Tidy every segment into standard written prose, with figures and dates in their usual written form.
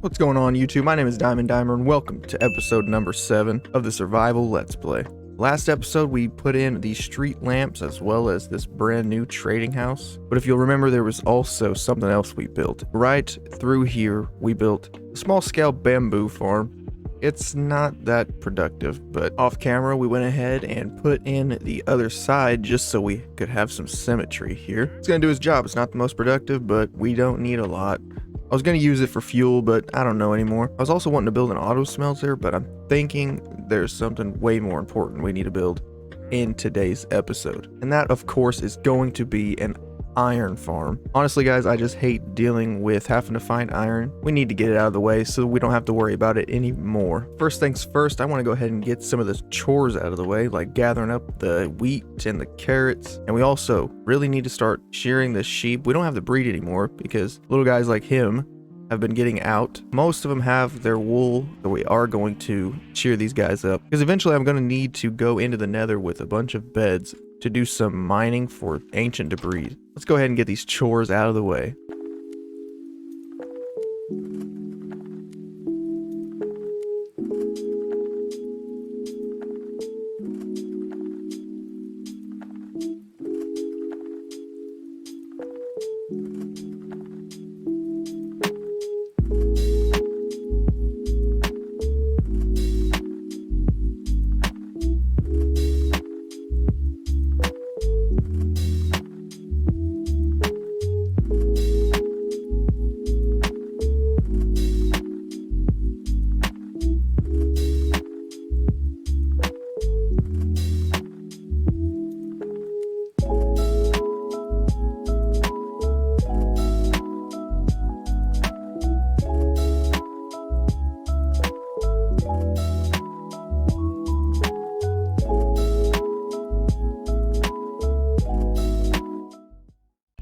What's going on, YouTube? My name is Diamond Dimer, and welcome to episode number 7 of the Survival Let's Play. Last episode, we put in these street lamps as well as this brand new trading house. But if you'll remember, there was also something else we built. Right through here, we built a small-scale bamboo farm. It's not that productive, but off camera, we went ahead and put in the other side just so we could have some symmetry here. It's gonna do its job. It's not the most productive, but we don't need a lot. I was going to use it for fuel, but I don't know anymore. I was also wanting to build an auto smelter, but I'm thinking there's something way more important we need to build in today's episode. And that, of course, is going to be an iron farm. Honestly, guys, I just hate dealing with having to find iron. We need to get it out of the way so we don't have to worry about it anymore. First things first, I want to go ahead and get some of the chores out of the way, like gathering up the wheat and the carrots. And we also really need to start shearing the sheep. We don't have to breed anymore because little guys like him have been getting out. Most of them have their wool, so we are going to shear these guys up because eventually I'm going to need to go into the nether with a bunch of beds to do some mining for ancient debris. Let's go ahead and get these chores out of the way.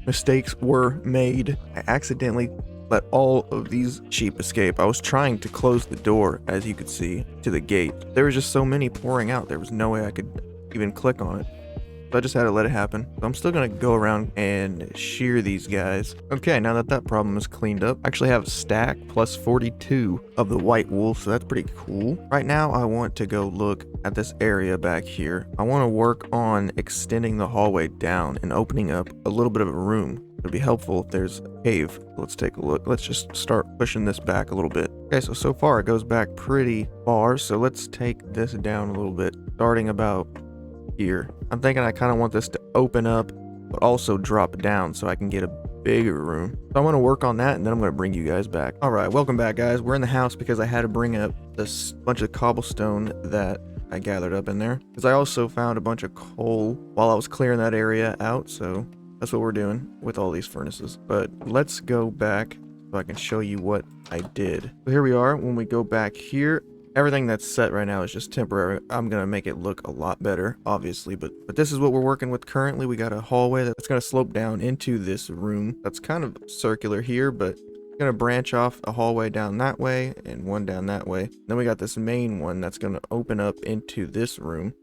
Mistakes were made. I accidentally let all of these sheep escape. I was trying to close the door, as you could see, to the gate. There was just so many pouring out, there was no way I could even click on it. So I just had to let it happen. So I'm still gonna go around and shear these guys. Okay, now that that problem is cleaned up, I actually have a stack plus 42 of the white wool, so that's pretty cool. Right now, I want to go look at this area back here. I want to work on extending the hallway down and opening up a little bit of a room. It'd be helpful if there's a cave. Let's take a look. Let's just start pushing this back a little bit. Okay, so far it goes back pretty far, so let's take this down a little bit, starting about here. I'm thinking I kind of want this to open up, but also drop down so I can get a bigger room. So I'm going to work on that, and then I'm going to bring you guys back. All right, welcome back, guys. We're in the house because I had to bring up this bunch of cobblestone that I gathered up in there, because I also found a bunch of coal while I was clearing that area out, so that's what we're doing with all these furnaces. But let's go back so I can show you what I did. So here we are. When we go back here, everything that's set right now is just temporary. I'm gonna make it look a lot better, obviously, but this is what we're working with currently. We got a hallway that's gonna slope down into this room that's kind of circular here, but gonna branch off a hallway down that way and one down that way. Then we got this main one that's gonna open up into this room.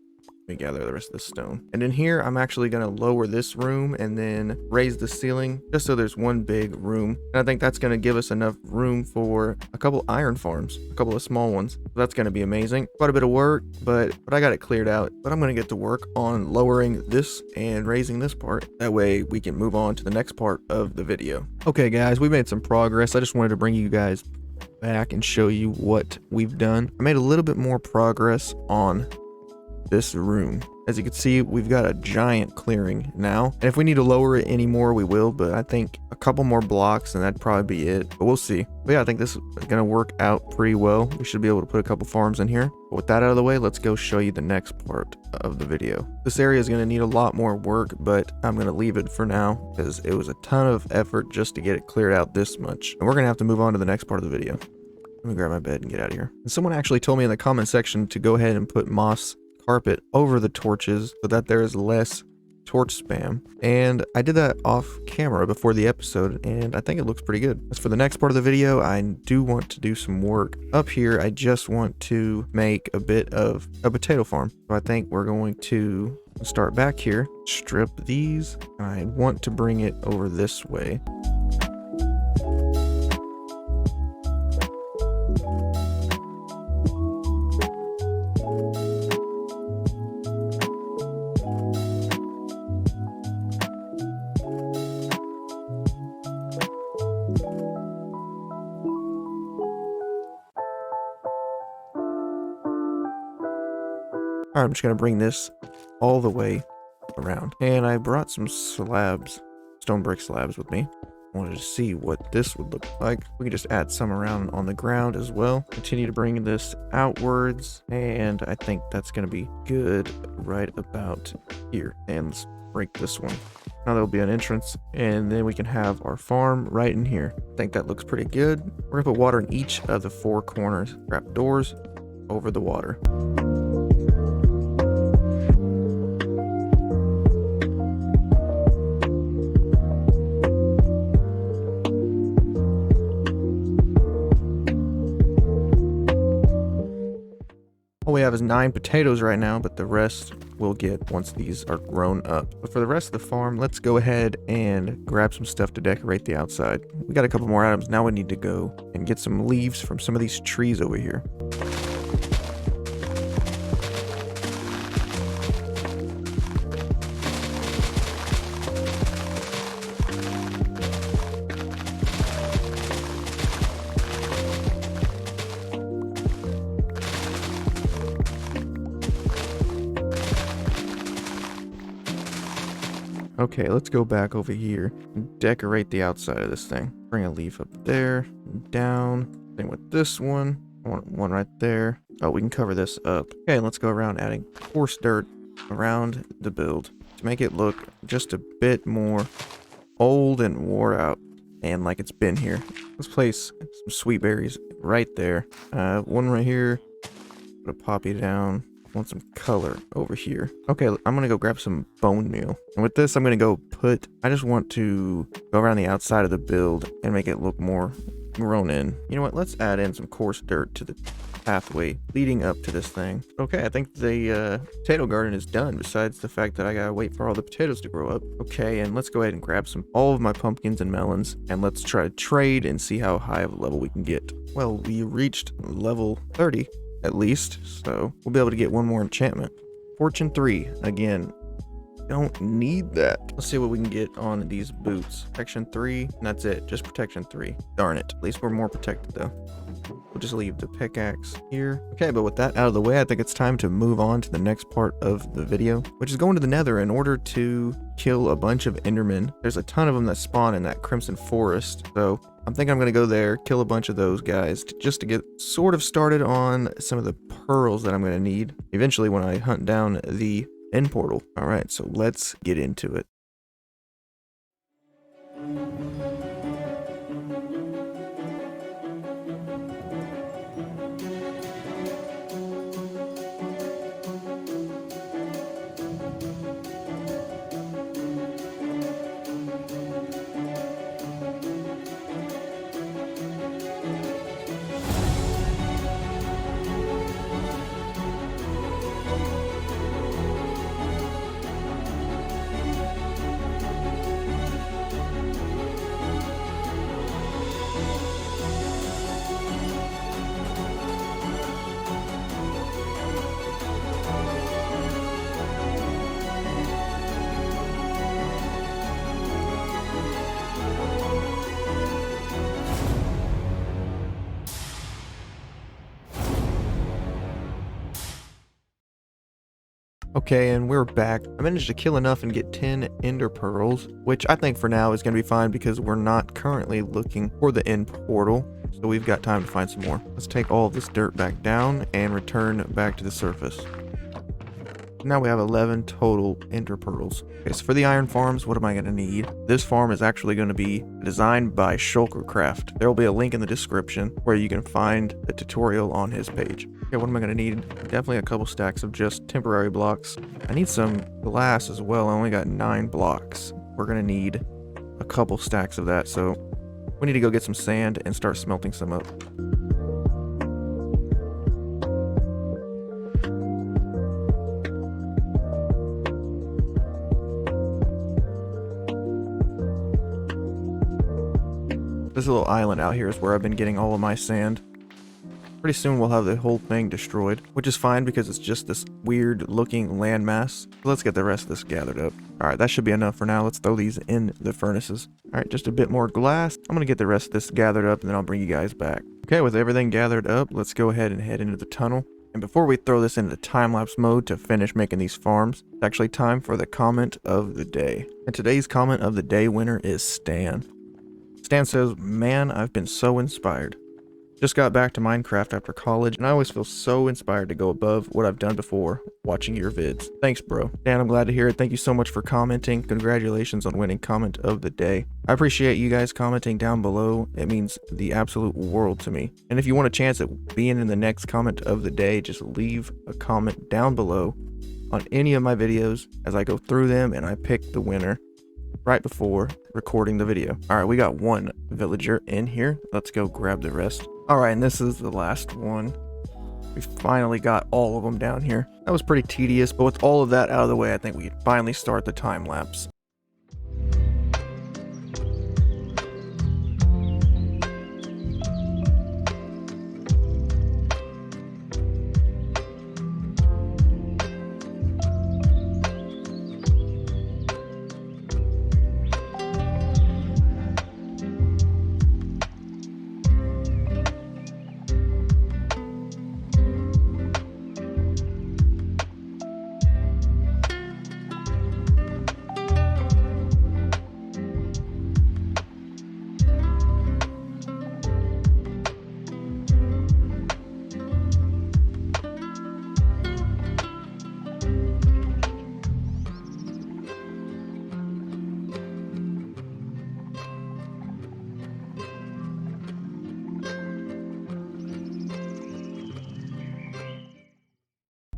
Let me gather the rest of this stone. And in here, I'm actually gonna lower this room and then raise the ceiling just so there's one big room. And I think that's gonna give us enough room for a couple iron farms, a couple of small ones. That's gonna be amazing. Quite a bit of work, but I got it cleared out. But I'm gonna get to work on lowering this and raising this part. That way we can move on to the next part of the video. Okay, guys, we made some progress. I just wanted to bring you guys back and show you what we've done. I made a little bit more progress on this room. As you can see, we've got a giant clearing now, and if we need to lower it anymore, we will, but I think a couple more blocks and that'd probably be it, but we'll see. But yeah, I think this is gonna work out pretty well. We should be able to put a couple farms in here. But with that out of the way, let's go show you the next part of the video. This area is gonna need a lot more work, but I'm gonna leave it for now because it was a ton of effort just to get it cleared out this much, and we're gonna have to move on to the next part of the video. Let me grab my bed and get out of here. And someone actually told me in the comment section to go ahead and put moss carpet over the torches so that there is less torch spam, and I did that off camera before the episode, and I think it looks pretty good. As for the next part of the video, I do want to do some work up here. I just want to make a bit of a potato farm, so I think we're going to start back here, strip these, and I want to bring it over this way. Alright, I'm just gonna bring this all the way around. And I brought some slabs, stone brick slabs with me. I wanted to see what this would look like. We can just add some around on the ground as well. Continue to bring this outwards, and I think that's gonna be good right about here. And let's break this one. Now there'll be an entrance, and then we can have our farm right in here. I think that looks pretty good. We're gonna put water in each of the 4 corners. Wrap doors over the water. All we have is 9 potatoes right now, but the rest we'll get once these are grown up. But for the rest of the farm, let's go ahead and grab some stuff to decorate the outside. We got a couple more items. Now we need to go and get some leaves from some of these trees over here. Okay, let's go back over here and decorate the outside of this thing. Bring a leaf up there, down. Same with this one. I want one right there. Oh, we can cover this up. Okay, let's go around adding coarse dirt around the build to make it look just a bit more old and wore out and like it's been here. Let's place some sweet berries right there. One right here. Put a poppy down. Want some color over here. Okay, I'm gonna go grab some bone meal. And with this, I'm gonna go I just want to go around the outside of the build and make it look more grown in. You know what? Let's add in some coarse dirt to the pathway leading up to this thing. Okay, I think the potato garden is done, besides the fact that I gotta wait for all the potatoes to grow up. Okay, and let's go ahead and grab all of my pumpkins and melons, and let's try to trade and see how high of a level we can get. Well, we reached level 30. At least, so we'll be able to get one more enchantment. Fortune 3, again, don't need that. Let's see what we can get on these boots. Protection 3, and that's it, just protection 3. Darn it, at least we're more protected though. We'll just leave the pickaxe here. Okay, but with that out of the way, I think it's time to move on to the next part of the video, which is going to the nether in order to kill a bunch of endermen. There's a ton of them that spawn in that crimson forest, so I'm thinking I'm going to go there, kill a bunch of those guys, just to get sort of started on some of the pearls that I'm going to need eventually when I hunt down the end portal. Alright, so let's get into it. Okay, and we're back. I managed to kill enough and get 10 ender pearls, which I think for now is going to be fine because we're not currently looking for the end portal, so we've got time to find some more. Let's take all of this dirt back down and return back to the surface. Now we have 11 total ender pearls. Okay, so for the iron farms, what am I going to need? This farm is actually going to be designed by Shulkercraft. There will be a link in the description where you can find the tutorial on his page. Okay, what am I going to need? Definitely a couple stacks of just temporary blocks. I need some glass as well. I only got 9 blocks. We're going to need a couple stacks of that, so we need to go get some sand and start smelting some up. This little island out here is where I've been getting all of my sand. Pretty soon we'll have the whole thing destroyed, which is fine because it's just this weird looking landmass. Let's get the rest of this gathered up. Alright, that should be enough for now. Let's throw these in the furnaces. Alright, just a bit more glass. I'm gonna get the rest of this gathered up and then I'll bring you guys back. Okay, with everything gathered up, let's go ahead and head into the tunnel. And before we throw this into time-lapse mode to finish making these farms, it's actually time for the comment of the day. And today's comment of the day winner is Stan. Stan says, "Man, I've been so inspired. Just got back to Minecraft after college, and I always feel so inspired to go above what I've done before watching your vids. Thanks, bro." Dan, I'm glad to hear it. Thank you so much for commenting. Congratulations on winning comment of the day. I appreciate you guys commenting down below. It means the absolute world to me. And if you want a chance at being in the next comment of the day, just leave a comment down below on any of my videos as I go through them and I pick the winner right before recording the video. All right, we got one villager in here. Let's go grab the rest. All right, and this is the last one. We finally got all of them down here. That was pretty tedious, but with all of that out of the way, I think we can finally start the time lapse.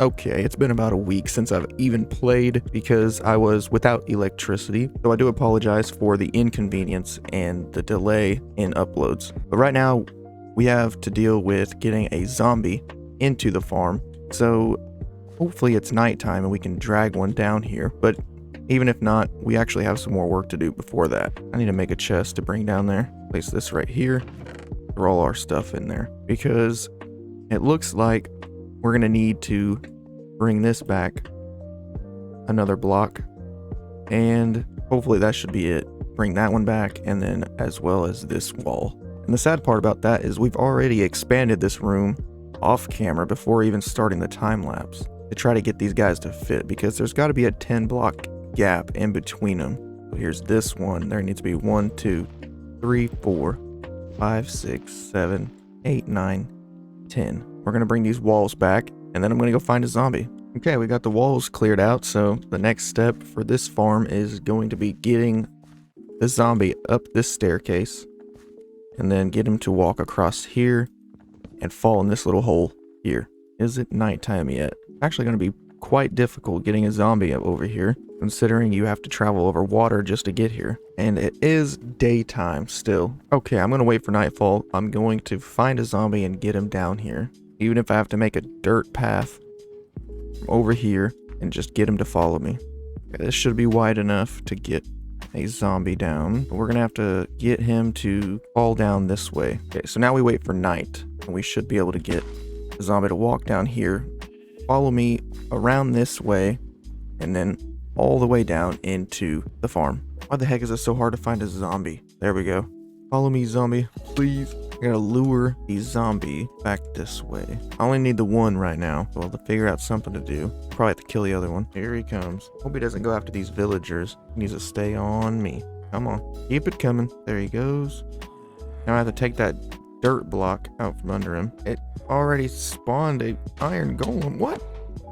Okay, it's been about a week since I've even played because I was without electricity, so I do apologize for the inconvenience and the delay in uploads. But right now, we have to deal with getting a zombie into the farm, so hopefully it's nighttime and we can drag one down here. But even if not, we actually have some more work to do before that. I need to make a chest to bring down there. Place this right here, throw all our stuff in there, because it looks like we're gonna need to bring this back another block, and hopefully that should be it. Bring that one back, and then as well as this wall. And the sad part about that is we've already expanded this room off camera before even starting the time lapse to try to get these guys to fit, because there's got to be a 10 block gap in between them. So here's this one. There needs to be 1, 2, 3, 4, 5, 6, 7, 8, 9, 10. We're gonna bring these walls back, and then I'm gonna go find a zombie. Okay, we got the walls cleared out, so the next step for this farm is going to be getting the zombie up this staircase, and then get him to walk across here and fall in this little hole here. Is it nighttime yet? Actually gonna be quite difficult getting a zombie up over here, considering you have to travel over water just to get here. And it is daytime still. Okay, I'm gonna wait for nightfall. I'm going to find a zombie and get him down here. Even if I have to make a dirt path from over here and just get him to follow me. Okay, this should be wide enough to get a zombie down. But we're gonna have to get him to fall down this way. Okay, so now we wait for night, and we should be able to get the zombie to walk down here, follow me around this way, and then all the way down into the farm. Why the heck is it so hard to find a zombie? There we go. Follow me, zombie, please. I gotta lure the zombie back this way. I only need the one right now, so I'll have to figure out something to do. Probably have to kill the other one. Here he comes. Hope he doesn't go after these villagers. He needs to stay on me. Come on, keep it coming. There he goes. Now I have to take that dirt block out from under him. It already spawned a iron golem. What?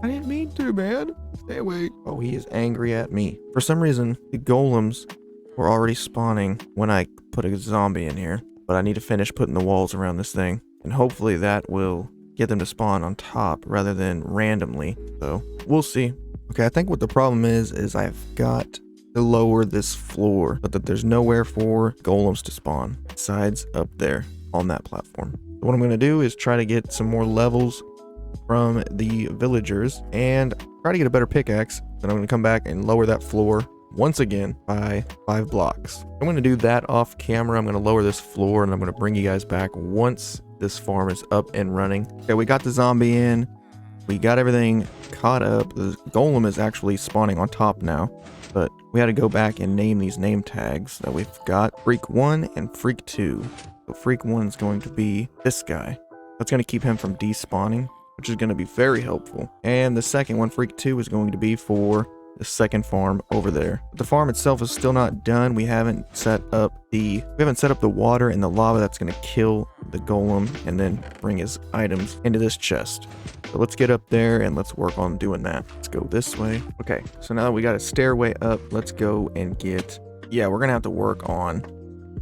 I didn't mean to, man. Stay away. Oh, he is angry at me. For some reason, the golems were already spawning when I put a zombie in here. But I need to finish putting the walls around this thing, and hopefully that will get them to spawn on top rather than randomly. So we'll see. Okay, I think what the problem is I've got to lower this floor so that there's nowhere for golems to spawn besides up there on that platform. So what I'm going to do is try to get some more levels from the villagers and try to get a better pickaxe. Then I'm going to come back and lower that floor once again by 5 blocks. I'm going to do that off camera. I'm going to lower this floor, and I'm going to bring you guys back once this farm is up and running. Okay, we got the zombie in. We got everything caught up. The golem is actually spawning on top now, but we had to go back and name these name tags that we've got. Freak 1 and Freak 2. So Freak 1 is going to be this guy. That's going to keep him from despawning. which is going to be very helpful. And the second one, Freak 2, is going to be for the second farm over there. The farm itself is still not done. We haven't set up the water and the lava that's going to kill the golem and then bring his items into this chest. So let's get up there and let's work on doing that. Let's go this way. Okay, so now that we got a stairway up, let's go and we're gonna have to work on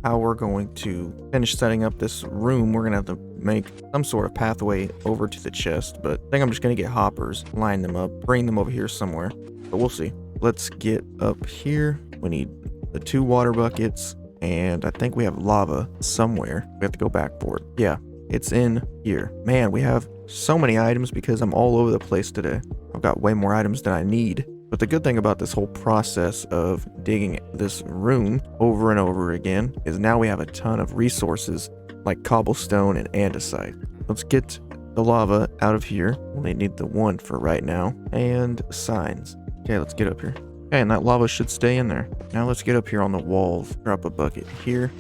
how we're going to finish setting up this room. We're gonna have to make some sort of pathway over to the chest, but I think I'm just gonna get hoppers, line them up, bring them over here somewhere, but we'll see. Let's get up here. We need the 2 water buckets, and I think we have lava somewhere. We have to go back for it. Yeah, it's in here. Man, we have so many items because I'm all over the place today. I've got way more items than I need. But the good thing about this whole process of digging this room over and over again is now we have a ton of resources like cobblestone and andesite. Let's get the lava out of here. Only need the 1 for right now. And signs. Okay, let's get up here. Okay, and that lava should stay in there. Now let's get up here on the walls. Drop a bucket here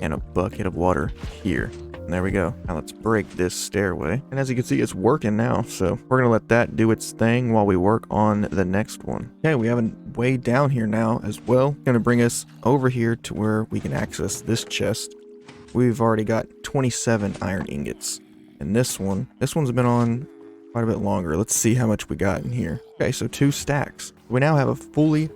and a bucket of water here. And there we go. Now let's break this stairway. And as you can see, it's working now. So we're going to let that do its thing while we work on the next one. Okay, we have a way down here now as well. Going to bring us over here to where we can access this chest. We've already got 27 iron ingots. And this one's been on quite a bit longer. Let's see how much we got in here. Okay, so 2 stacks. We now have a fully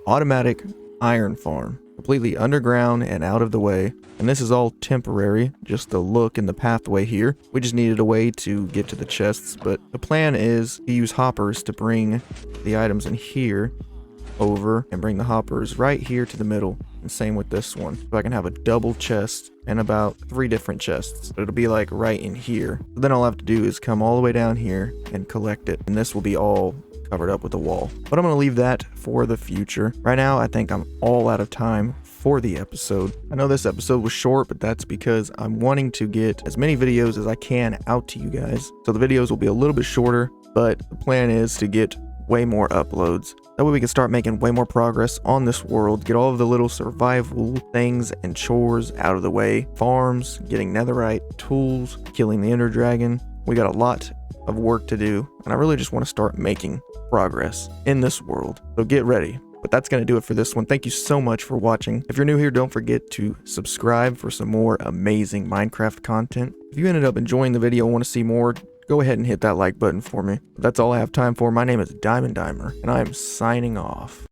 automatic iron farm, completely underground and out of the way. And this is all temporary, just the look and the pathway here. We just needed a way to get to the chests, but the plan is to use hoppers to bring the items in here over and bring the hoppers right here to the middle. And same with this one. So I can have a double chest and about 3 different chests. It'll be like right in here. Then all I have to do is come all the way down here and collect it. And this will be all covered up with a wall. But I'm going to leave that for the future. Right now, I think I'm all out of time for the episode. I know this episode was short, but that's because I'm wanting to get as many videos as I can out to you guys. So the videos will be a little bit shorter, but the plan is to get way more uploads. That way we can start making way more progress on this world, get all of the little survival things and chores out of the way. Farms, getting netherite, tools, killing the ender dragon. We got a lot of work to do, and I really just want to start making progress in this world. So get ready. But that's going to do it for this one. Thank you so much for watching. If you're new here, don't forget to subscribe for some more amazing Minecraft content. If you ended up enjoying the video and want to see more, go ahead and hit that like button for me. That's all I have time for. My name is Diamond Dimer, and I am signing off.